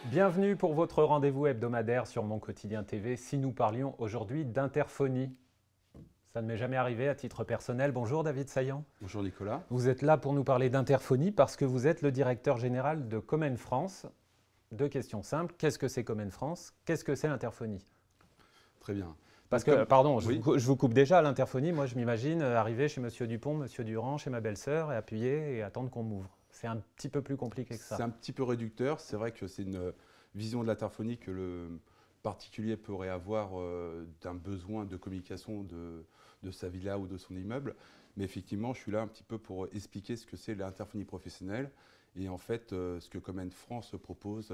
Bienvenue pour votre rendez-vous hebdomadaire sur Mon Quotidien TV. Si nous parlions aujourd'hui d'interphonie, ça ne m'est jamais arrivé à titre personnel. Bonjour David Saillant. Bonjour Nicolas. Vous êtes là pour nous parler d'interphonie parce que vous êtes le directeur général de Comen France. Deux questions simples. Qu'est-ce que c'est Comen France? Qu'est-ce que c'est l'interphonie? Très bien. Parce que, pardon, oui. je vous coupe déjà. L'interphonie, moi je m'imagine arriver chez Monsieur Dupont, Monsieur Durand, chez ma belle-sœur et appuyer et attendre qu'on m'ouvre. C'est un petit peu plus compliqué que ça. C'est un petit peu réducteur. C'est vrai que c'est une vision de l'interphonie que le particulier pourrait avoir d'un besoin de communication de sa villa ou de son immeuble. Mais effectivement, je suis là un petit peu pour expliquer ce que c'est l'interphonie professionnelle et en fait ce que Comen France propose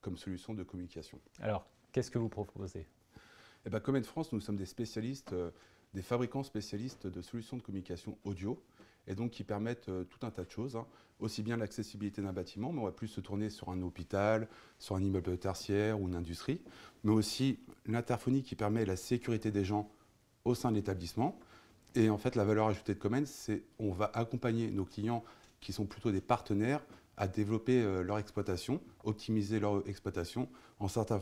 comme solution de communication. Alors, qu'est-ce que vous proposez? Eh bien, Comen France, nous sommes des spécialistes, des fabricants spécialistes de solutions de communication audio, et donc qui permettent tout un tas de choses, hein. Aussi bien l'accessibilité d'un bâtiment, mais on va plus se tourner sur un hôpital, sur un immeuble tertiaire ou une industrie, mais aussi l'interphonie qui permet la sécurité des gens au sein de l'établissement. Et en fait, la valeur ajoutée de Comen, c'est on va accompagner nos clients qui sont plutôt des partenaires à développer leur exploitation, optimiser leur exploitation en certaine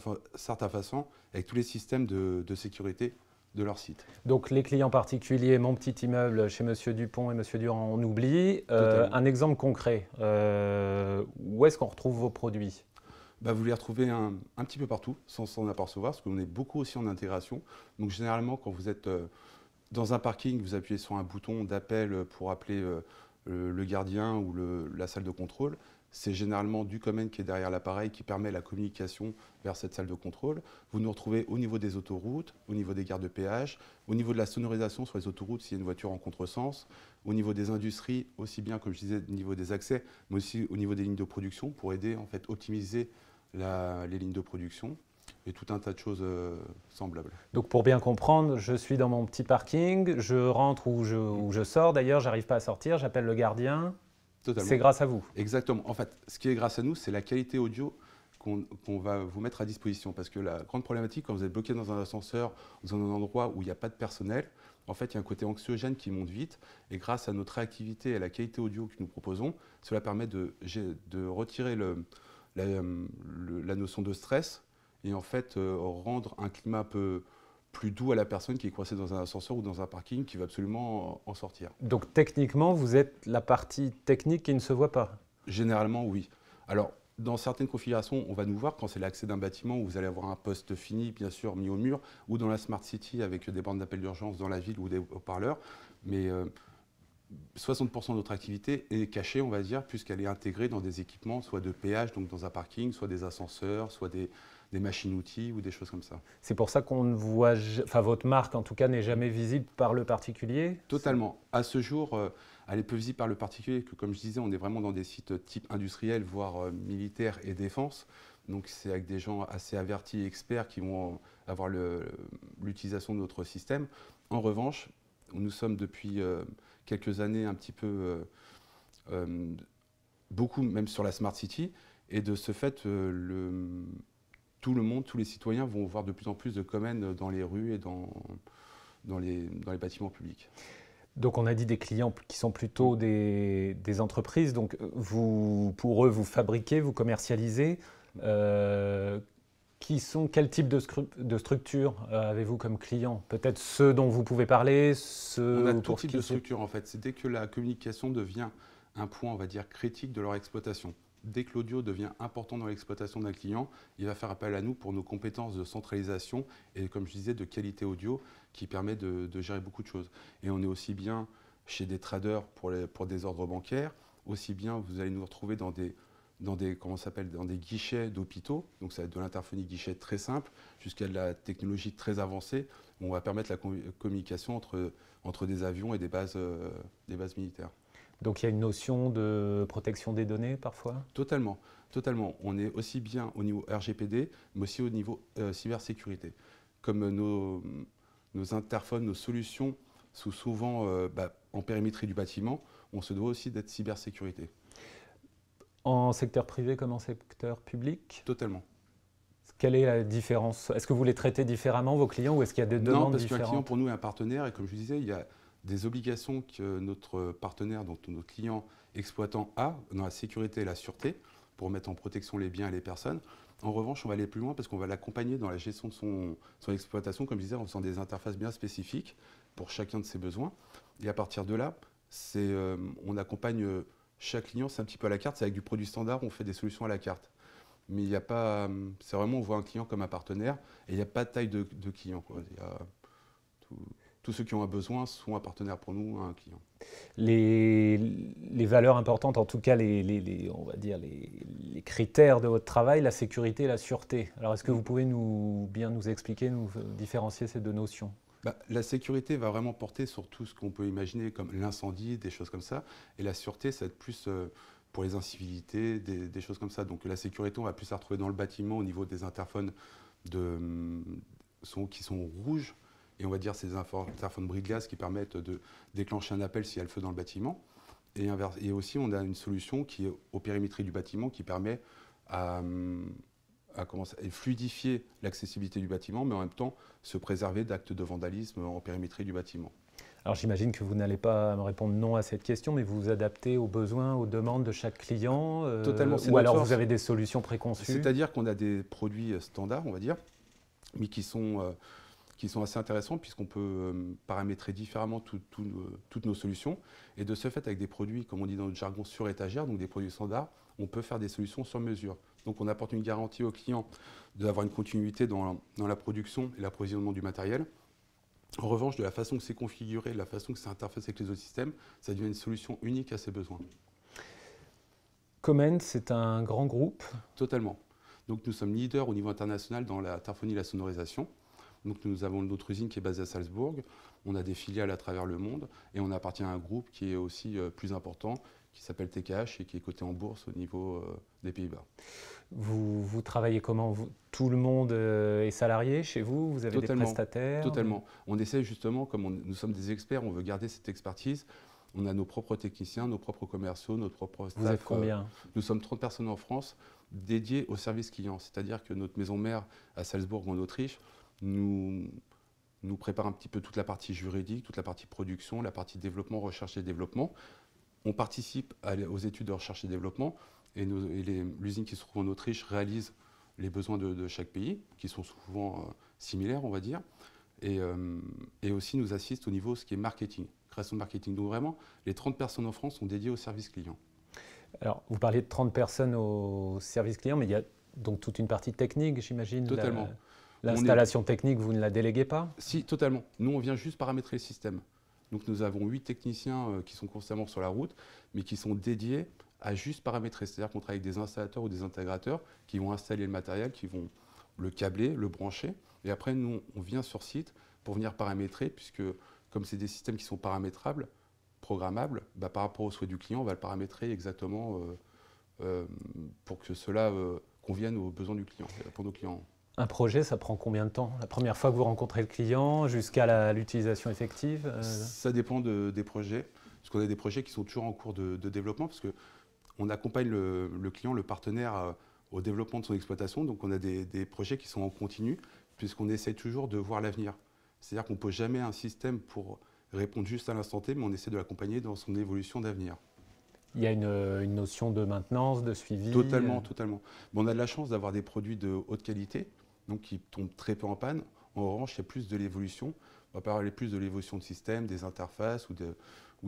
façon avec tous les systèmes de sécurité de leur site. Donc les clients particuliers, mon petit immeuble chez Monsieur Dupont et Monsieur Durand, on oublie. Un exemple concret, où est-ce qu'on retrouve vos produits? Vous les retrouvez un petit peu partout, sans s'en apercevoir, parce qu'on est beaucoup aussi en intégration. Donc généralement, quand vous êtes dans un parking, vous appuyez sur un bouton d'appel pour appeler le gardien ou la salle de contrôle. C'est généralement du Comen qui est derrière l'appareil qui permet la communication vers cette salle de contrôle. Vous nous retrouvez au niveau des autoroutes, au niveau des gares de péage, au niveau de la sonorisation sur les autoroutes s'il y a une voiture en contresens, au niveau des industries, aussi bien comme je disais au niveau des accès, mais aussi au niveau des lignes de production pour aider en fait optimiser les lignes de production et tout un tas de choses semblables. Donc pour bien comprendre, je suis dans mon petit parking, je rentre ou je sors, d'ailleurs j'arrive pas à sortir, j'appelle le gardien. C'est grâce à vous. Exactement. En fait, ce qui est grâce à nous, c'est la qualité audio qu'on va vous mettre à disposition. Parce que la grande problématique, quand vous êtes bloqué dans un ascenseur, dans un endroit où il n'y a pas de personnel, en fait, il y a un côté anxiogène qui monte vite. Et grâce à notre réactivité et à la qualité audio que nous proposons, cela permet de retirer la notion de stress et en fait rendre un climat un peu plus doux à la personne qui est coincée dans un ascenseur ou dans un parking qui va absolument en sortir. Donc techniquement, vous êtes la partie technique qui ne se voit pas? Généralement, oui. Alors, dans certaines configurations, on va nous voir quand c'est l'accès d'un bâtiment où vous allez avoir un poste fini, bien sûr, mis au mur, ou dans la Smart City avec des bornes d'appel d'urgence dans la ville ou des haut-parleurs. Mais 60% de notre activité est cachée, on va dire, puisqu'elle est intégrée dans des équipements, soit de péage, donc dans un parking, soit des ascenseurs, soit des machines-outils ou des choses comme ça. C'est pour ça qu'on ne voit, enfin votre marque en tout cas n'est jamais visible par le particulier? Totalement. À ce jour, elle est peu visible par le particulier, que comme je disais, on est vraiment dans des sites type industriels, voire militaires et défense. Donc c'est avec des gens assez avertis et experts qui vont avoir l'utilisation de notre système. En revanche, nous sommes depuis quelques années un petit peu, beaucoup même sur la Smart City, et de ce fait, tout le monde, tous les citoyens vont voir de plus en plus de Comen dans les rues et dans les bâtiments publics. Donc on a dit des clients qui sont plutôt des entreprises, donc pour eux, vous fabriquez, vous commercialisez. Quel type de structure avez-vous comme client? Peut-être ceux dont vous pouvez parler, ceux On a tout type de structure en fait. C'est dès que la communication devient un point, on va dire, critique de leur exploitation. Dès que l'audio devient important dans l'exploitation d'un client, il va faire appel à nous pour nos compétences de centralisation et, comme je disais, de qualité audio qui permet de gérer beaucoup de choses. Et on est aussi bien chez des traders pour des ordres bancaires, aussi bien vous allez nous retrouver dans des guichets d'hôpitaux, donc ça va être de l'interphonie guichet très simple, jusqu'à de la technologie très avancée, où on va permettre la communication entre des avions et des bases militaires. Donc il y a une notion de protection des données parfois? Totalement, totalement. On est aussi bien au niveau RGPD, mais aussi au niveau cybersécurité. Comme nos interphones, nos solutions sont souvent en périmétrie du bâtiment, on se doit aussi d'être cybersécurité. En secteur privé comme en secteur public? Totalement. Quelle est la différence? Est-ce que vous les traitez différemment, vos clients, ou est-ce qu'il y a des demandes différentes? Non, parce qu'un client pour nous est un partenaire, et comme je vous disais, il y a des obligations que notre partenaire, donc notre client exploitant a dans la sécurité et la sûreté. pour mettre en protection les biens et les personnes. En revanche, on va aller plus loin parce qu'on va l'accompagner dans la gestion de son exploitation, comme je disais, en faisant des interfaces bien spécifiques pour chacun de ses besoins. Et à partir de là, on accompagne chaque client, c'est un petit peu à la carte, c'est avec du produit standard, on fait des solutions à la carte. Mais il n'y a pas, c'est vraiment, on voit un client comme un partenaire et il n'y a pas de taille de client, quoi. Tous ceux qui ont un besoin sont un partenaire pour nous, un client. Les valeurs importantes, en tout cas on va dire les critères de votre travail, la sécurité et la sûreté. Alors est-ce que vous pouvez bien nous expliquer, nous différencier ces deux notions? La sécurité va vraiment porter sur tout ce qu'on peut imaginer comme l'incendie, des choses comme ça. Et la sûreté, ça va être plus pour les incivilités, des choses comme ça. Donc la sécurité, on va plus la retrouver dans le bâtiment au niveau des interphones qui sont rouges. Et on va dire ces interphones bris-de-gaz qui permettent de déclencher un appel s'il y a le feu dans le bâtiment. Et aussi, on a une solution qui est au périmétrie du bâtiment qui permet à fluidifier l'accessibilité du bâtiment, mais en même temps se préserver d'actes de vandalisme en périmétrie du bâtiment. Alors j'imagine que vous n'allez pas me répondre non à cette question, mais vous vous adaptez aux besoins, aux demandes de chaque client Totalement. Ou alors vous avez des solutions préconçues? C'est-à-dire qu'on a des produits standards, on va dire, mais qui sont assez intéressants puisqu'on peut paramétrer différemment toutes nos solutions. Et de ce fait, avec des produits, comme on dit dans notre jargon, sur étagère, donc des produits standards, on peut faire des solutions sur mesure. Donc on apporte une garantie au client d'avoir une continuité dans la production et l'approvisionnement du matériel. En revanche, de la façon que c'est configuré, de la façon que c'est interfacé avec les autres systèmes, ça devient une solution unique à ses besoins. Comend, c'est un grand groupe? Totalement. Donc nous sommes leaders au niveau international dans la interphonie et la sonorisation. Donc nous avons notre usine qui est basée à Salzbourg, on a des filiales à travers le monde et on appartient à un groupe qui est aussi plus important, qui s'appelle TKH et qui est coté en bourse au niveau des Pays-Bas. Vous travaillez comment? Tout le monde est salarié chez vous? Vous avez des prestataires? Totalement. On essaie justement, comme nous sommes des experts, on veut garder cette expertise. On a nos propres techniciens, nos propres commerciaux, notre propre staff. Vous êtes combien? Nous sommes 30 personnes en France dédiées au service client. C'est-à-dire que notre maison mère à Salzbourg en Autriche nous prépare un petit peu toute la partie juridique, toute la partie production, la partie développement, recherche et développement. On participe aux études de recherche et développement et l'usine qui se trouve en Autriche réalise les besoins de chaque pays, qui sont souvent similaires, on va dire. Et aussi nous assiste au niveau ce qui est marketing, création de marketing. Donc vraiment, les 30 personnes en France sont dédiées au service client. Alors, vous parliez de 30 personnes au service client, mais il y a donc toute une partie technique, j'imagine. Totalement. L'installation technique, vous ne la déléguez pas? Si, totalement. Nous, on vient juste paramétrer le système. Donc nous avons 8 techniciens qui sont constamment sur la route, mais qui sont dédiés à juste paramétrer. C'est-à-dire qu'on travaille avec des installateurs ou des intégrateurs qui vont installer le matériel, qui vont le câbler, le brancher. Et après, nous, on vient sur site pour venir paramétrer, puisque comme c'est des systèmes qui sont paramétrables, programmables, par rapport aux souhaits du client, on va le paramétrer exactement pour que cela convienne aux besoins du client, pour nos clients. Un projet, ça prend combien de temps? La première fois que vous rencontrez le client jusqu'à l'utilisation effective? Ça dépend des projets, parce qu'on a des projets qui sont toujours en cours de développement, parce qu'on accompagne le client, le partenaire au développement de son exploitation. Donc on a des projets qui sont en continu, puisqu'on essaie toujours de voir l'avenir. C'est-à-dire qu'on ne pose jamais un système pour répondre juste à l'instant T, mais on essaie de l'accompagner dans son évolution d'avenir. Il y a une notion de maintenance, de suivi? Totalement, totalement. Bon, on a de la chance d'avoir des produits de haute qualité, donc qui tombent très peu en panne. En revanche, il y a plus de l'évolution. On va parler plus de l'évolution de système, des interfaces ou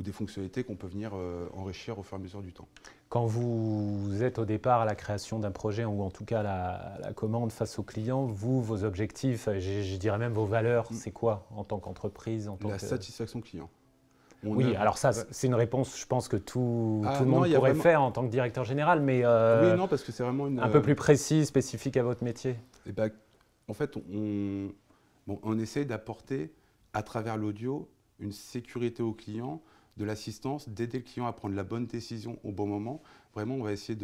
des fonctionnalités qu'on peut venir enrichir au fur et à mesure du temps. Quand vous êtes au départ à la création d'un projet, ou en tout cas à la commande face au client, vos objectifs, je dirais même vos valeurs, c'est quoi en tant qu'entreprise? La satisfaction client. Oui, alors ça, c'est une réponse, je pense que tout le monde pourrait faire en tant que directeur général, mais oui, non, parce que c'est vraiment un peu plus précis, spécifique à votre métier. Et en fait, on essaie d'apporter à travers l'audio une sécurité au client, de l'assistance, d'aider le client à prendre la bonne décision au bon moment. Vraiment, on va essayer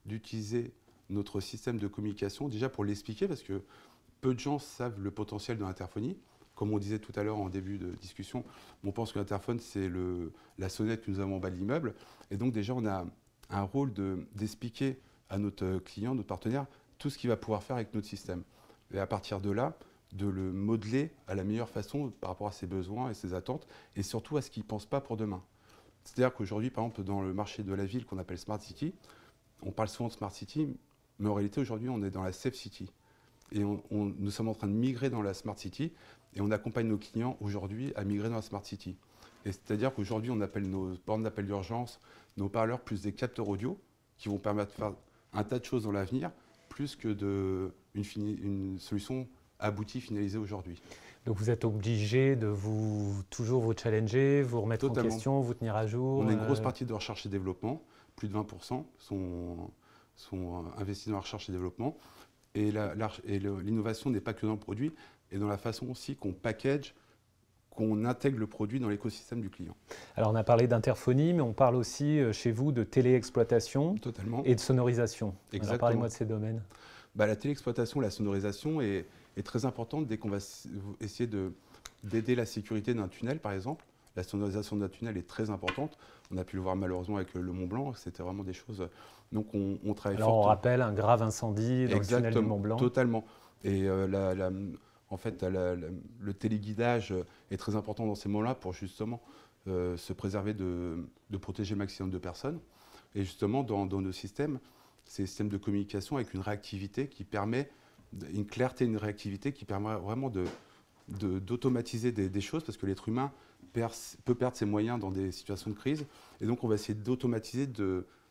d'utiliser notre système de communication déjà pour l'expliquer, parce que peu de gens savent le potentiel de l'interphonie. Comme on disait tout à l'heure en début de discussion, on pense que l'interphone, c'est la sonnette que nous avons en bas de l'immeuble. Et donc déjà, on a un rôle d'expliquer à notre client, notre partenaire, tout ce qu'il va pouvoir faire avec notre système. Et à partir de là, de le modeler à la meilleure façon par rapport à ses besoins et ses attentes, et surtout à ce qu'il ne pense pas pour demain. C'est-à-dire qu'aujourd'hui, par exemple, dans le marché de la ville qu'on appelle Smart City, on parle souvent de Smart City, mais en réalité, aujourd'hui, on est dans la Safe City. Et nous sommes en train de migrer dans la Smart City et on accompagne nos clients aujourd'hui à migrer dans la Smart City. Et c'est-à-dire qu'aujourd'hui, on appelle nos bornes d'appel d'urgence, nos parleurs, plus des capteurs audio qui vont permettre de faire un tas de choses dans l'avenir, plus que une solution aboutie, finalisée aujourd'hui. Donc vous êtes obligé de toujours vous challenger, vous remettre Totalement. en question, vous tenir à jour. On a une grosse partie de recherche et développement, plus de 20% sont investis dans la recherche et développement. Et l'innovation n'est pas que dans le produit, et dans la façon aussi qu'on package, qu'on intègre le produit dans l'écosystème du client. Alors on a parlé d'interphonie, mais on parle aussi chez vous de téléexploitation et de sonorisation. Alors parlez-moi de ces domaines. La téléexploitation, la sonorisation est très importante dès qu'on va essayer d'aider la sécurité d'un tunnel, par exemple. La sonorisation d'un tunnel est très importante. On a pu le voir malheureusement avec le Mont Blanc. C'était vraiment des choses. Donc on travaille fort. Alors on rappelle un grave incendie dans le tunnel du Mont Blanc. Totalement. Et en fait, le téléguidage est très important dans ces moments-là pour justement se préserver de protéger le maximum de personnes. Et justement, dans nos systèmes, ces systèmes de communication avec une réactivité qui permet, une clarté, une réactivité qui permet vraiment d'automatiser des choses, parce que l'être humain peut perdre ses moyens dans des situations de crise. Et donc, on va essayer d'automatiser,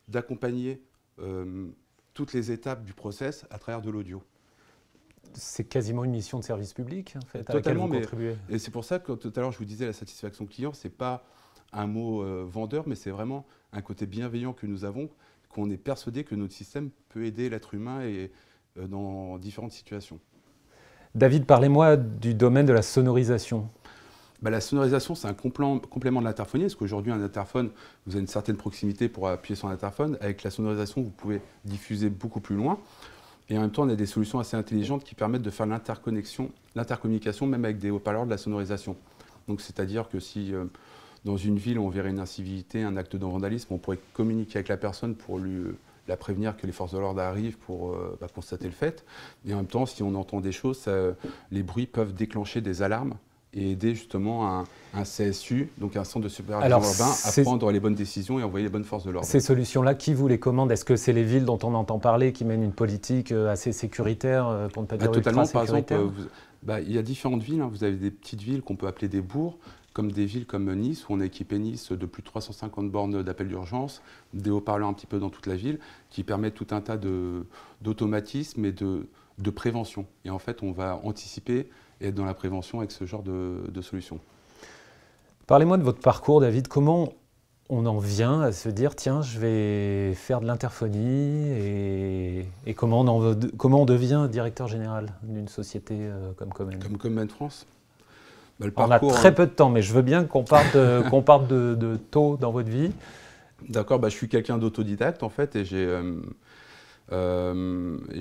d'accompagner toutes les étapes du process à travers de l'audio. C'est quasiment une mission de service public, en fait, totalement, à laquelle vous contribuez. Et c'est pour ça que tout à l'heure, je vous disais, la satisfaction client, ce n'est pas un mot vendeur, mais c'est vraiment un côté bienveillant que nous avons, qu'on est persuadé que notre système peut aider l'être humain dans différentes situations. David, parlez-moi du domaine de la sonorisation. La sonorisation, c'est un complément de l'interphonie, parce qu'aujourd'hui, un interphone, vous avez une certaine proximité pour appuyer sur l'interphone. Avec la sonorisation, vous pouvez diffuser beaucoup plus loin. Et en même temps, on a des solutions assez intelligentes qui permettent de faire l'intercommunication, même avec des haut-parleurs de la sonorisation. Donc, c'est-à-dire que si dans une ville, on verrait une incivilité, un acte de vandalisme, on pourrait communiquer avec la personne pour la prévenir que les forces de l'ordre arrivent pour constater le fait. Et en même temps, si on entend des choses, les bruits peuvent déclencher des alarmes et aider justement un CSU, donc un centre de supervision urbain, à prendre les bonnes décisions et envoyer les bonnes forces de l'ordre. Ces solutions-là, qui vous les commande? Est-ce que c'est les villes dont on entend parler qui mènent une politique assez sécuritaire, pour ne pas dire ultra sécuritaire? Par exemple, il y a différentes villes. Vous avez des petites villes qu'on peut appeler des bourgs, comme des villes comme Nice, où on a équipé Nice de plus de 350 bornes d'appel d'urgence, des haut-parleurs un petit peu dans toute la ville, qui permettent tout un tas d'automatismes et de prévention. Et en fait, on va anticiper et être dans la prévention avec ce genre de solutions. Parlez-moi de votre parcours, David. Comment on en vient à se dire, tiens, je vais faire de l'interphonie et comment on devient directeur général d'une société comme Comen? Comme Comen France. On a très peu de temps, mais je veux bien qu'on parte de tôt dans votre vie. D'accord, je suis quelqu'un d'autodidacte en fait, et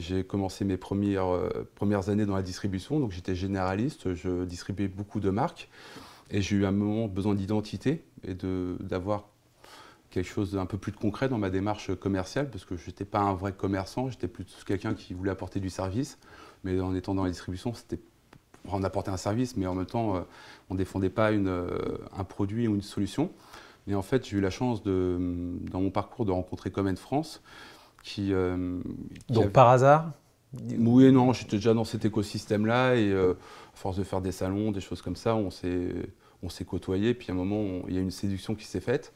j'ai commencé mes premières années dans la distribution, donc j'étais généraliste, je distribuais beaucoup de marques, et j'ai eu un moment besoin d'identité et d'avoir quelque chose d'un peu plus de concret dans ma démarche commerciale, parce que je n'étais pas un vrai commerçant, j'étais plutôt quelqu'un qui voulait apporter du service, mais en étant dans la distribution, on apportait un service, mais en même temps, on ne défendait pas un produit ou une solution. Et en fait, j'ai eu la chance, dans mon parcours, de rencontrer Comen France, Donc par hasard? Oui et non, j'étais déjà dans cet écosystème-là, et à force de faire des salons, des choses comme ça, on s'est côtoyés, puis à un moment, il y a une séduction qui s'est faite.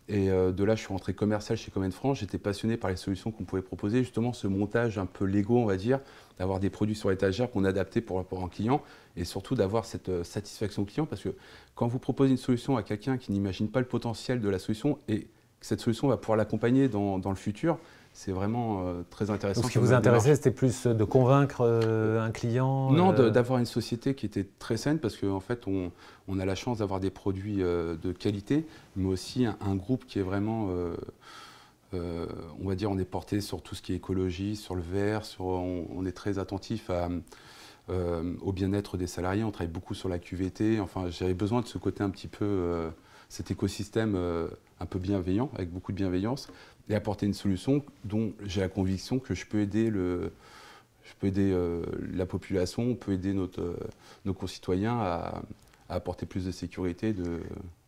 Et de là, je suis rentré commercial chez Comen France. J'étais passionné par les solutions qu'on pouvait proposer, justement ce montage un peu Lego, on va dire, d'avoir des produits sur l'étagère qu'on adaptait pour un client, et surtout d'avoir cette satisfaction client, parce que quand vous proposez une solution à quelqu'un qui n'imagine pas le potentiel de la solution et que cette solution va pouvoir l'accompagner dans le futur, c'est vraiment très intéressant. Donc ce qui vous intéressait, c'était plus de convaincre un client? Non, d'avoir une société qui était très saine, parce qu'en fait, on a la chance d'avoir des produits de qualité, mais aussi un groupe qui est vraiment, on va dire, on est porté sur tout ce qui est écologie, sur le vert, on est très attentif au bien-être des salariés, on travaille beaucoup sur la QVT. Enfin, j'avais besoin de ce côté un petit peu, cet écosystème un peu bienveillant, avec beaucoup de bienveillance, et apporter une solution dont j'ai la conviction que je peux aider la population, on peut aider nos concitoyens à apporter plus de sécurité,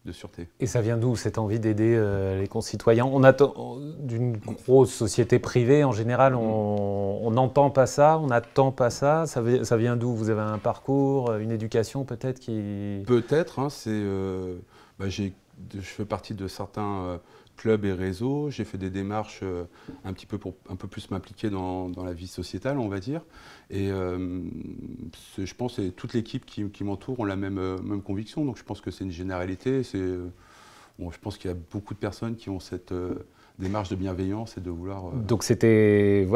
de sûreté. Et ça vient d'où cette envie d'aider les concitoyens? On attend d'une grosse société privée, en général, on n'entend pas ça, on n'attend pas ça. Ça vient d'où? Vous avez un parcours, une éducation peut-être qui... Peut-être, hein, je fais partie de certains clubs et réseaux, j'ai fait des démarches un petit peu pour un peu plus m'impliquer dans la vie sociétale, on va dire. Et je pense que toute l'équipe qui m'entoure ont la même conviction, donc je pense que c'est une généralité. Bon, je pense qu'il y a beaucoup de personnes qui ont cette démarche de bienveillance et de vouloir... Donc c'était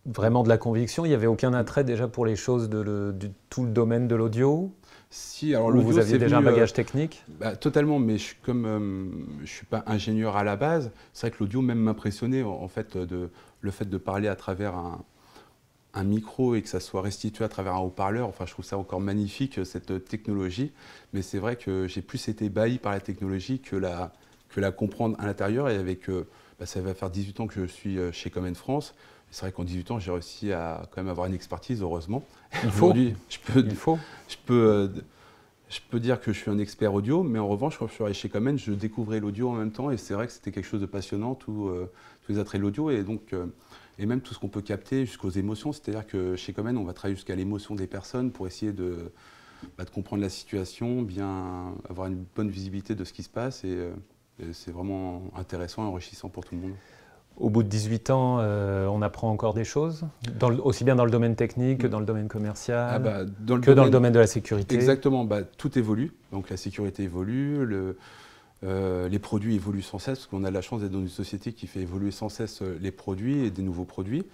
vraiment de la conviction, il n'y avait aucun attrait déjà pour les choses de tout le domaine de l'audio? Si, alors Ou vous aviez déjà un bagage technique? Totalement, mais je ne suis pas ingénieur à la base. C'est vrai que l'audio même m'impressionnait, en fait, le fait de parler à travers un micro et que ça soit restitué à travers un haut-parleur. Enfin, je trouve ça encore magnifique, cette technologie. Mais c'est vrai que j'ai plus été ébahi par la technologie que la comprendre à l'intérieur. Et ça va faire 18 ans que je suis chez Common France. C'est vrai qu'en 18 ans, j'ai réussi à quand même avoir une expertise, heureusement. Aujourd'hui, je peux dire que je suis un expert audio, mais en revanche, quand je suis arrivé chez Common, je découvrais l'audio en même temps, et c'est vrai que c'était quelque chose de passionnant, tous les attraits de l'audio, et même tout ce qu'on peut capter jusqu'aux émotions. C'est-à-dire que chez Common, on va travailler jusqu'à l'émotion des personnes pour essayer de comprendre la situation, bien avoir une bonne visibilité de ce qui se passe, et c'est vraiment intéressant et enrichissant pour tout le monde. Au bout de 18 ans, on apprend encore des choses, aussi bien dans le domaine technique que dans le domaine commercial, dans le domaine de la sécurité. Exactement, tout évolue. Donc la sécurité évolue, les produits évoluent sans cesse, parce qu'on a la chance d'être dans une société qui fait évoluer sans cesse les produits et des nouveaux produits.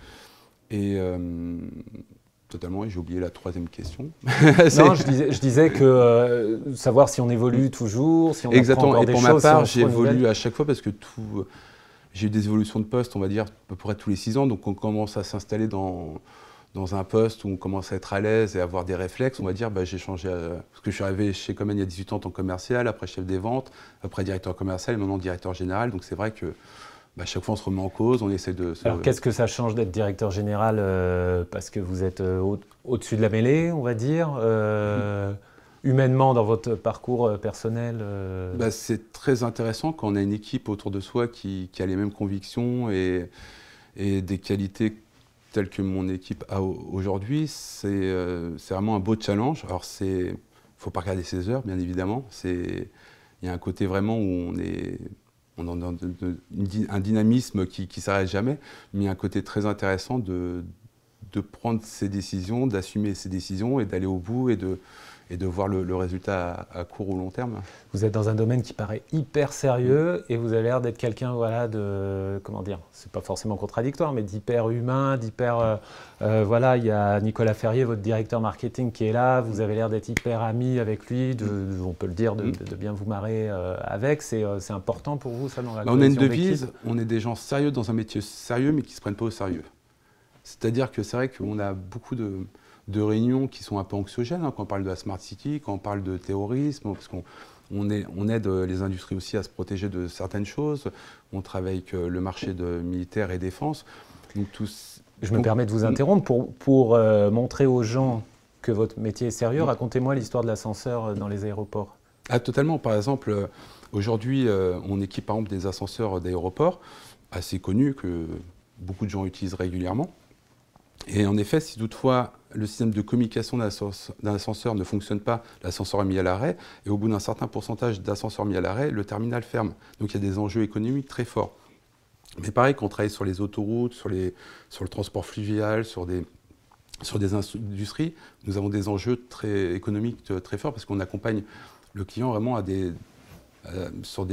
Et totalement, j'ai oublié la troisième question. Non, je disais que savoir si on évolue toujours, si on apprend encore des choses. Exactement, et pour ma part, j'évolue à chaque fois parce que j'ai eu des évolutions de poste, on va dire, à peu près tous les 6 ans. Donc on commence à s'installer dans un poste où on commence à être à l'aise et à avoir des réflexes. On va dire, j'ai changé, parce que je suis arrivé chez Common il y a 18 ans en tant que commercial, après chef des ventes, après directeur commercial et maintenant directeur général. Donc c'est vrai que chaque fois on se remet en cause, on essaie de... Alors qu'est-ce que ça change d'être directeur général parce que vous êtes au-dessus de la mêlée, on va dire humainement dans votre parcours personnel C'est très intéressant quand on a une équipe autour de soi qui a les mêmes convictions et des qualités telles que mon équipe a aujourd'hui. C'est vraiment un beau challenge. Alors il ne faut pas regarder ses heures, bien évidemment. Il y a un côté vraiment où on a un dynamisme qui ne s'arrête jamais, mais il y a un côté très intéressant de prendre ses décisions, d'assumer ses décisions et d'aller au bout et de voir le résultat à court ou long terme. Vous êtes dans un domaine qui paraît hyper sérieux et vous avez l'air d'être quelqu'un, comment dire, c'est pas forcément contradictoire, mais d'hyper humain, d'hyper... il y a Nicolas Ferrier, votre directeur marketing qui est là, vous avez l'air d'être hyper ami avec lui, on peut le dire, de bien vous marrer avec. C'est important pour vous, ça, dans la On a une devise, on est des gens sérieux dans un métier sérieux, mais qui ne se prennent pas au sérieux. C'est-à-dire que c'est vrai qu'on a beaucoup de réunions qui sont un peu anxiogènes, quand on parle de la Smart City, quand on parle de terrorisme, parce qu'on aide les industries aussi à se protéger de certaines choses. On travaille avec le marché militaire et défense. Donc, je me permets de vous interrompre pour montrer aux gens que votre métier est sérieux. Racontez-moi l'histoire de l'ascenseur dans les aéroports. Ah, totalement. Par exemple, aujourd'hui, on équipe par exemple des ascenseurs d'aéroports assez connus que beaucoup de gens utilisent régulièrement. Et en effet, si toutefois le système de communication d'un ascenseur ne fonctionne pas, l'ascenseur est mis à l'arrêt, et au bout d'un certain pourcentage d'ascenseurs mis à l'arrêt, le terminal ferme. Donc il y a des enjeux économiques très forts. Mais pareil, quand on travaille sur les autoroutes, sur le transport fluvial, sur des industries, nous avons des enjeux économiques très forts parce qu'on accompagne le client vraiment sur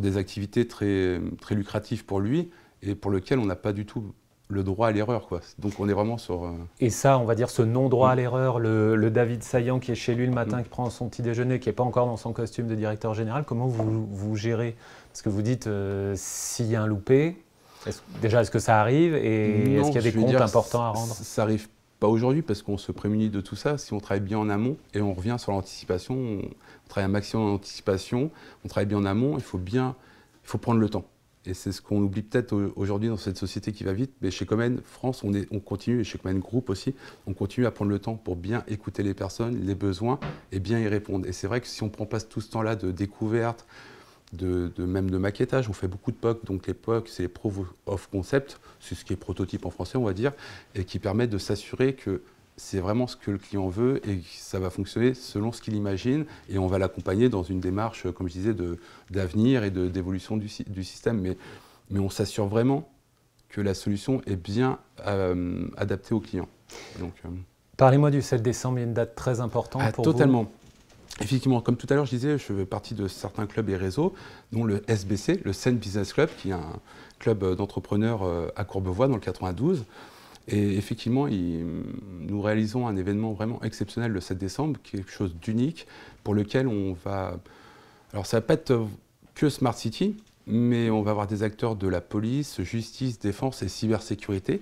des activités très, très lucratives pour lui, et pour lequel on n'a pas du tout le droit à l'erreur, quoi. Donc on est vraiment sur... Et ça, on va dire ce non-droit à l'erreur, le David Saillant qui est chez lui le matin, qui prend son petit déjeuner, qui n'est pas encore dans son costume de directeur général, comment vous gérez? Parce que vous dites, s'il y a un loupé, est-ce que ça arrive et est-ce qu'il y a des comptes importants à rendre? Ça n'arrive pas aujourd'hui parce qu'on se prémunit de tout ça. Si on travaille bien en amont et on revient sur l'anticipation, on travaille un maximum en anticipation, on travaille bien en amont, il faut prendre le temps. Et c'est ce qu'on oublie peut-être aujourd'hui dans cette société qui va vite. Mais chez Comen France, on continue, et chez Comen Group aussi, on continue à prendre le temps pour bien écouter les personnes, les besoins, et bien y répondre. Et c'est vrai que si on prend pas tout ce temps-là de découverte, même de maquettage, on fait beaucoup de POC. Donc les POC, c'est les Proof of Concept, c'est ce qui est prototype en français, on va dire, et qui permet de s'assurer que c'est vraiment ce que le client veut et que ça va fonctionner selon ce qu'il imagine. Et on va l'accompagner dans une démarche, comme je disais, d'avenir et d'évolution du système. Mais on s'assure vraiment que la solution est bien adaptée au client. Parlez-moi du 7 décembre, il y a une date très importante pour totalement. vous. Effectivement, comme tout à l'heure, je disais, je fais partie de certains clubs et réseaux, dont le SBC, le Seine Business Club, qui est un club d'entrepreneurs à Courbevoie, dans le 92. Et effectivement, nous réalisons un événement vraiment exceptionnel le 7 décembre, quelque chose d'unique, pour lequel on va... Alors ça ne va pas être que Smart City, mais on va avoir des acteurs de la police, justice, défense et cybersécurité.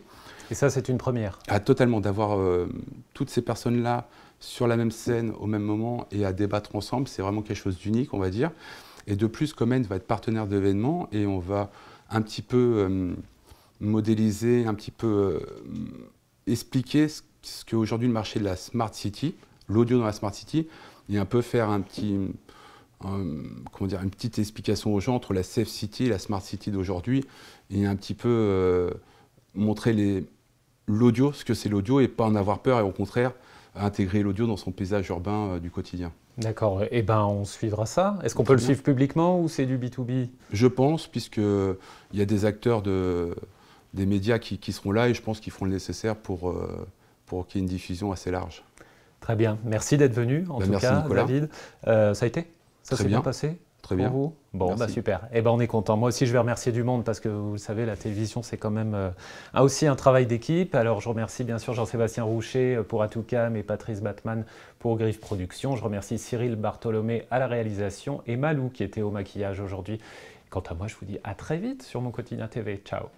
Et ça, c'est une première. Totalement, d'avoir toutes ces personnes-là sur la même scène au même moment et à débattre ensemble, c'est vraiment quelque chose d'unique, on va dire. Et de plus, Comen va être partenaire de l'événement et on va un petit peu... modéliser, un petit peu expliquer ce qu'aujourd'hui le marché de la Smart City, l'audio dans la Smart City, et un peu faire une petite explication aux gens entre la Safe City et la Smart City d'aujourd'hui, et un petit peu montrer l'audio, ce que c'est l'audio, et pas en avoir peur, et au contraire, intégrer l'audio dans son paysage urbain du quotidien. D'accord, eh ben on suivra ça. Est-ce qu'on peut le suivre publiquement ou c'est du B2B? Je pense, puisqu'il y a des acteurs des médias qui seront là et je pense qu'ils feront le nécessaire pour qu'il y ait une diffusion assez large. Très bien. Merci d'être venu, en tout merci cas, Nicolas. David. Ça a été? Ça s'est bien passé? Très bien. Pour vous? Bon, bah super. Eh ben, on est content. Moi aussi, je vais remercier du monde parce que vous le savez, la télévision, c'est quand même aussi un travail d'équipe. Alors, je remercie bien sûr Jean-Sébastien Roucher pour Atoucam et Patrice Batman pour Griffe Productions. Je remercie Cyril Bartholomé à la réalisation et Malou qui était au maquillage aujourd'hui. Quant à moi, je vous dis à très vite sur mon quotidien TV. Ciao.